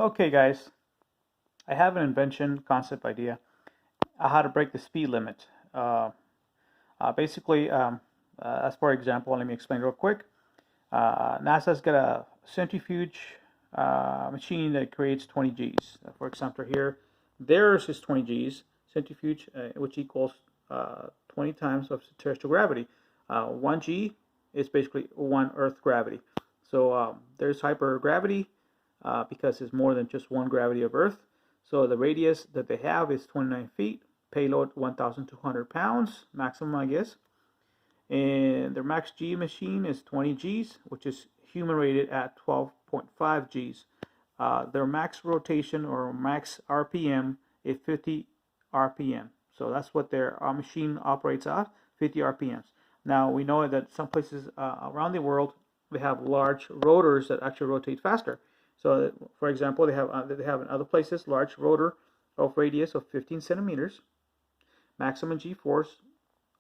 Okay, guys, I have an invention concept idea how to break the speed limit. Basically, as for example, let me explain real quick. NASA's got a centrifuge machine that creates 20 Gs. For example, here, theirs is 20 Gs, centrifuge, which equals 20 times of terrestrial gravity. 1 G is basically 1 Earth gravity. So there's hypergravity because it's more than just 1 gravity of Earth. So the radius that they have is 29 feet, payload 1,200 pounds, maximum, I guess. And their max G machine is 20 Gs, which is human rated at 12.5 Gs. Their max rotation or max RPM is 50 RPM. So that's what their machine operates at, 50 RPMs. Now we know that some places around the world they have large rotors that actually rotate faster. So, for example, they have in other places large rotor of radius of 15 centimeters, maximum G-force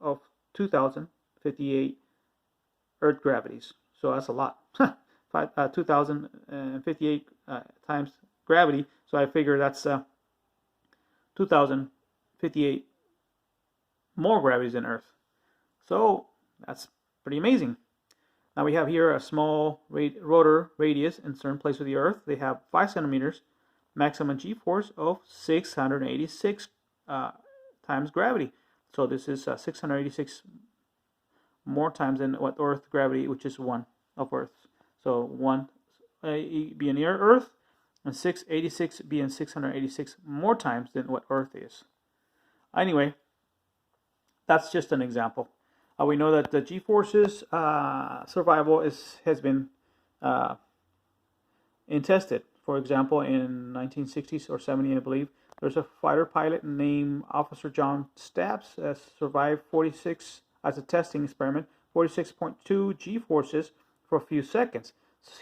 of 2,058 Earth gravities. So that's a lot. 2,058 times gravity. So I figure that's 2,058 more gravities than Earth. So that's pretty amazing. Now we have here a small rotor radius in certain places of the Earth. They have 5 centimeters, maximum G-force of 686 times gravity. So this is 686 more times than what Earth gravity, which is 1 of Earth. So 1 being near Earth, and 686 being 686 more times than what Earth is. Anyway, that's just an example. We know that the G-forces survival has been tested. For example, in 1960s or 70s, I believe, there's a fighter pilot named Officer John Stabbs that survived 46 as a testing experiment, 46.2 G-forces for a few seconds.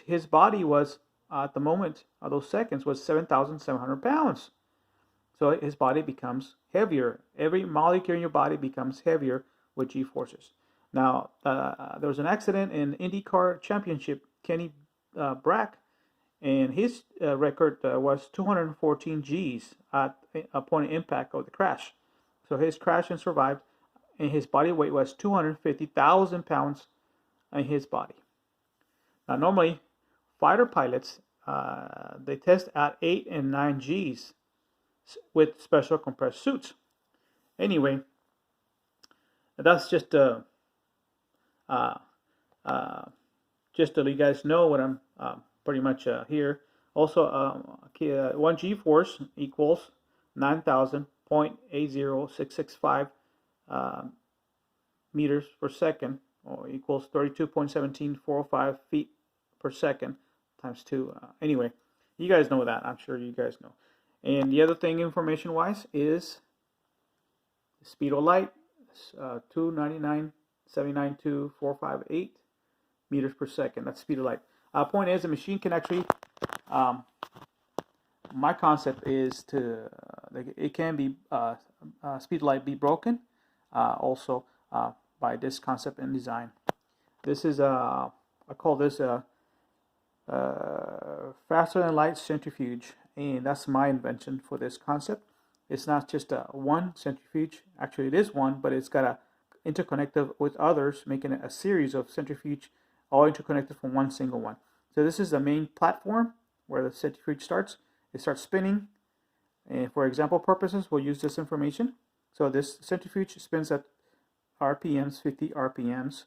His body was, at the moment of those seconds, was 7,700 pounds. So his body becomes heavier. Every molecule in your body becomes heavier with G-forces. Now, there was an accident in IndyCar Championship. Kenny Brack, and his record was 214 Gs upon impact of the crash. So his crashed and survived, and his body weight was 250,000 pounds in his body. Now, normally, fighter pilots, they test at 8 and 9 Gs with special compressed suits. Anyway, that's just to let you guys know what I'm pretty much here. Also, 1 G-force equals 9,000.80665 meters per second, or equals 32.17405 feet per second times 2. Anyway, you guys know that. I'm sure you guys know. And the other thing, information-wise, is the speed of light. 299.792458 meters per second. That's speed of light. Point is, the machine can actually. My concept is it can be speed of light be broken, also by this concept and design. This is I call this a faster than light centrifuge, and that's my invention for this concept. It's not just one centrifuge. Actually, it is one, but it's got a interconnected with others, making it a series of centrifuge, all interconnected from one single one. So this is the main platform where the centrifuge starts. It starts spinning, and for example purposes, we'll use this information. So this centrifuge spins at RPMs, 50 RPMs,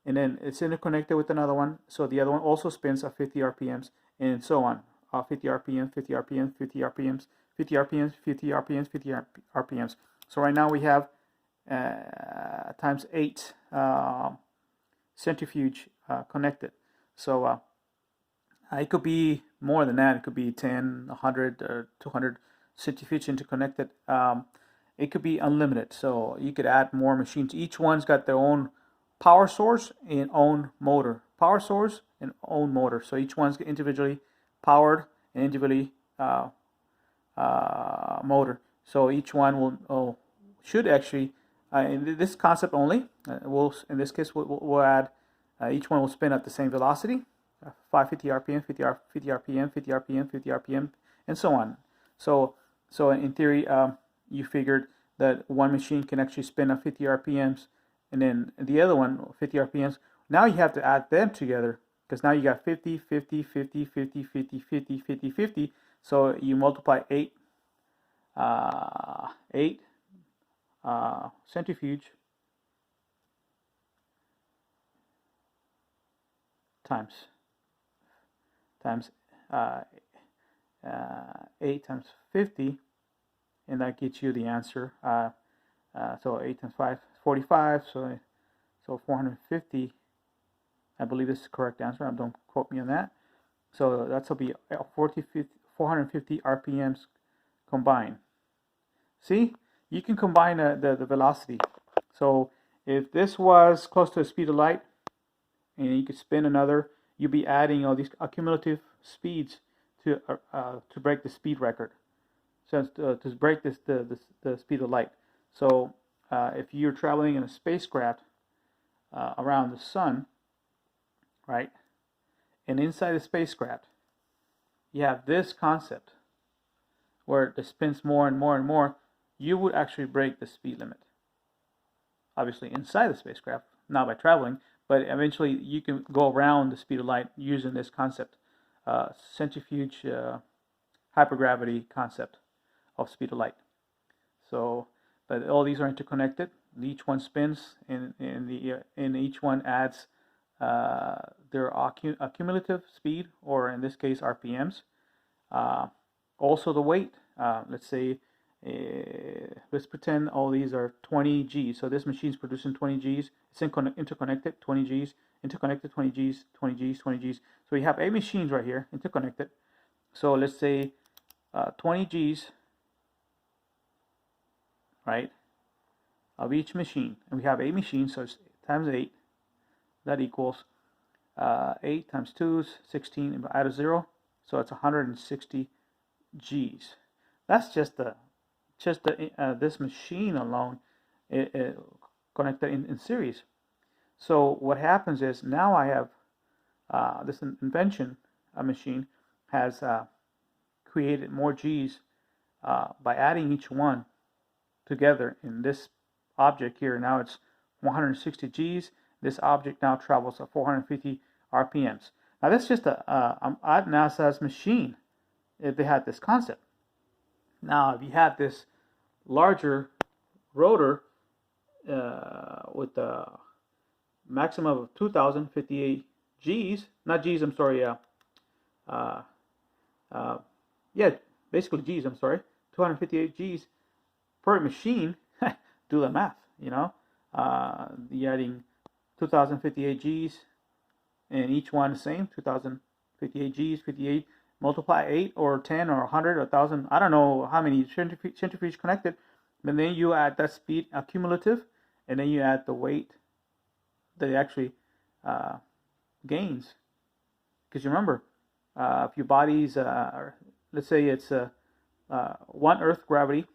and then it's interconnected with another one. So the other one also spins at 50 RPMs, and so on. 50 RPMs, 50 RPMs, 50 RPMs, 50 RPMs, 50 RPMs, 50 RPMs. So right now we have times 8 centrifuge connected. So it could be more than that. It could be 10, 100, or 200 centrifuge interconnected. It could be unlimited. So you could add more machines. Each one's got their own power source and own motor. Power source and own motor. So each one's individually powered and individually motor. So each one should actually, in this concept only, in this case we'll add, each one will spin at the same velocity, 550 RPM, 50 RPM, 50 RPM, 50 RPM, and so on. So in theory, you figured that one machine can actually spin at 50 RPMs, and then the other one 50 RPMs. Now you have to add them together, because now you got 50, 50, 50, 50, 50, 50, 50, 50. So you multiply 8 centrifuge times 8 times 50, and that gets you the answer. So 8 times 5 is 45, so 450. I believe this is the correct answer. Don't quote me on that. So that's will be 450 RPMs combined. See, you can combine the velocity. So if this was close to the speed of light, and you could spin another, you'll be adding all these accumulative speeds to break the speed record. So to break the speed of light. So if you're traveling in a spacecraft around the sun, right, and inside the spacecraft, you have this concept where it spins more and more and more, you would actually break the speed limit. Obviously inside the spacecraft, not by traveling, but eventually you can go around the speed of light using this concept, centrifuge hypergravity concept of speed of light. So, but all these are interconnected. Each one spins, and each one adds their accumulative speed, or in this case RPMs. Also the weight. Let's say, let's pretend all these are 20 Gs. So this machine's producing 20 Gs. It's interconnected, 20 Gs, interconnected 20 Gs, 20 Gs, 20 Gs. So you have 8 machines right here, interconnected. So let's say 20 Gs, right, of each machine. And we have 8 machines, so it's times 8. That equals 8 times 2 is 16, and add a 0. So it's 160 Gs. That's just this machine alone, connected in series. So what happens is, now I have this Invention machine has created more Gs by adding each one together in this object here. Now it's 160 Gs. This object now travels at 450 RPMs. Now that's just at NASA's machine, if they had this concept. Now if you had this larger rotor with a maximum of 2,058 Gs, not Gs, I'm sorry, yeah, basically Gs, I'm sorry, 258 Gs per machine, do the math, you know, you're adding 2,058 Gs, and each one the same, 2,058 Gs, 58, multiply 8 or 10 or 100 or 1,000, I don't know how many centrifuge connected, but then you add that speed accumulative, and then you add the weight that it actually gains. Because remember, if your body's, let's say it's 1 Earth gravity,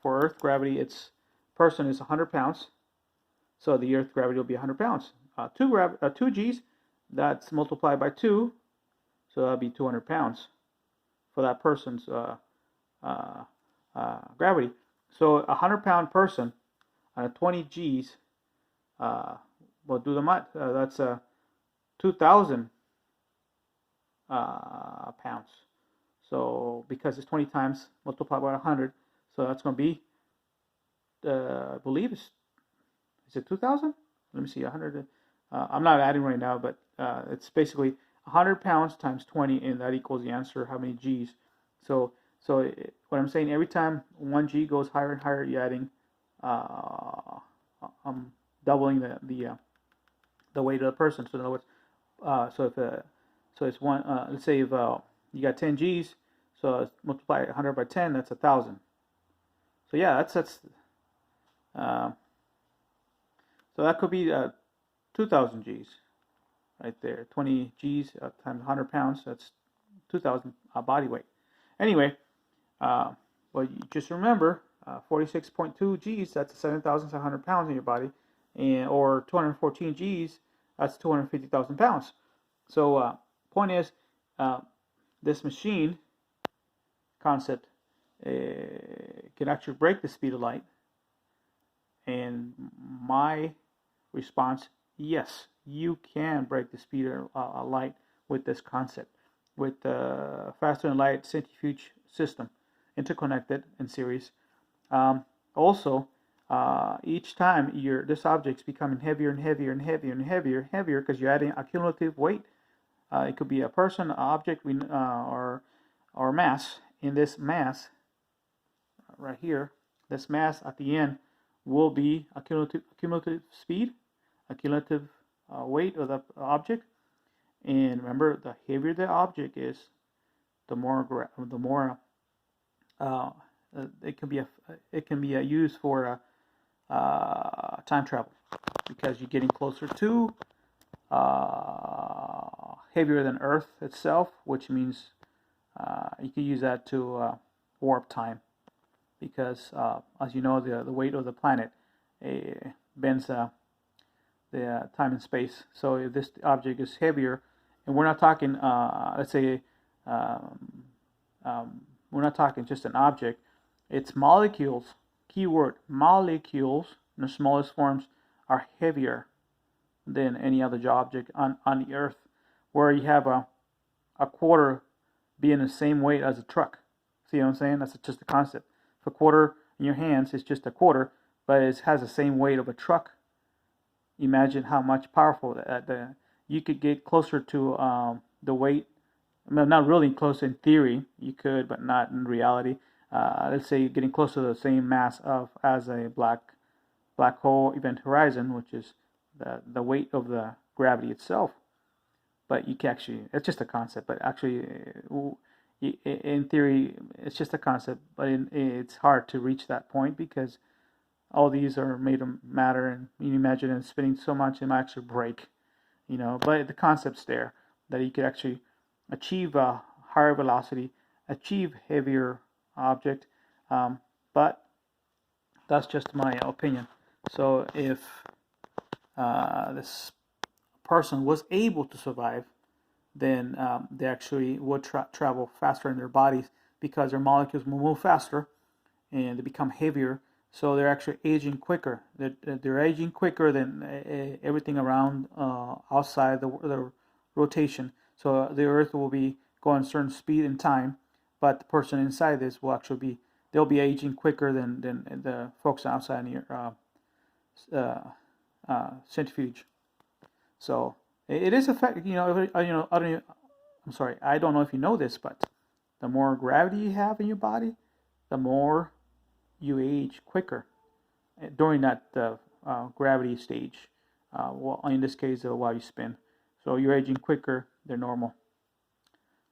for Earth gravity, its person is 100 pounds, so the Earth gravity will be 100 pounds. 2 Gs, that's multiplied by 2, so that'll be 200 pounds for that person's gravity. So a 100-pound person on a 20 Gs, well, do the math, that's 2,000 pounds. So because it's 20 times multiplied by 100, so that's going to be, I believe is it 2,000? Let me see, 100. I'm not adding right now, but it's basically 100 pounds times 20, and that equals the answer, how many Gs. So what I'm saying, every time 1 G goes higher and higher, you're adding, doubling the weight of the person. So in other words, so it's one. Let's say if you got 10 Gs, so multiply 100 by 10, that's 1,000. So yeah, that's so that could be 2,000 Gs right there. 20 Gs times 100 pounds, that's 2,000 body weight. Anyway, well, you just remember 46.2 Gs, that's 7,700 pounds in your body, and or 214 Gs, that's 250,000 pounds. So point is, this machine concept can actually break the speed of light. And my response, yes, you can break the speed of light with this concept, with the faster than light centrifuge system, interconnected in series. Also, each time this object's becoming heavier and heavier and heavier and heavier and heavier because you're adding a cumulative weight. It could be a person, an object, or mass. In this mass, right here, this mass at the end will be a cumulative speed, a cumulative weight of the object. And remember, the heavier the object is, the more it can be used for time travel, because you're getting closer to heavier than Earth itself, which means you can use that to warp time, because as you know, the weight of the planet bends the time and space. So if this object is heavier, and we're not talking, let's say, we're not talking just an object, its molecules, keyword molecules, in the smallest forms, are heavier than any other object on the Earth, where you have a quarter being the same weight as a truck. See what I'm saying? That's just the concept. If a quarter in your hands is just a quarter, but it has the same weight of a truck, imagine how much powerful you could get closer to the weight. Well, not really close in theory, you could, but not in reality. Let's say you're getting close to the same mass as a black hole event horizon, which is the weight of the gravity itself. But you can actually, it's just a concept, but actually, in theory, it's just a concept, but it's hard to reach that point, because all these are made of matter, and you imagine it spinning so much it might actually break, but the concept's there, that you could actually achieve a higher velocity, achieve heavier object, but that's just my opinion. So if this person was able to survive, then they actually would travel faster in their bodies, because their molecules will move faster and they become heavier, so they're actually aging quicker. They're aging quicker than everything around outside the rotation. So the Earth will be going a certain speed and time, but the person inside this will actually they'll be aging quicker than the folks outside the centrifuge. So it is effective. I'm sorry, I don't know if you know this, but the more gravity you have in your body, the more you age quicker during that gravity stage. Well, in this case, while you spin, so you're aging quicker than normal.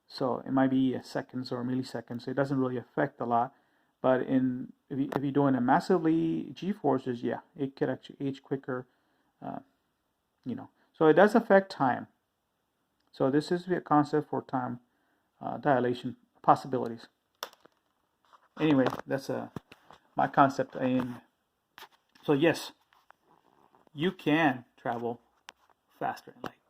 So it might be seconds or milliseconds. It doesn't really affect a lot, but if you're doing a massively G-forces, yeah, it could actually age quicker. So it does affect time. So this is a concept for time dilation possibilities. Anyway, that's my concept. And so yes, you can travel faster in light.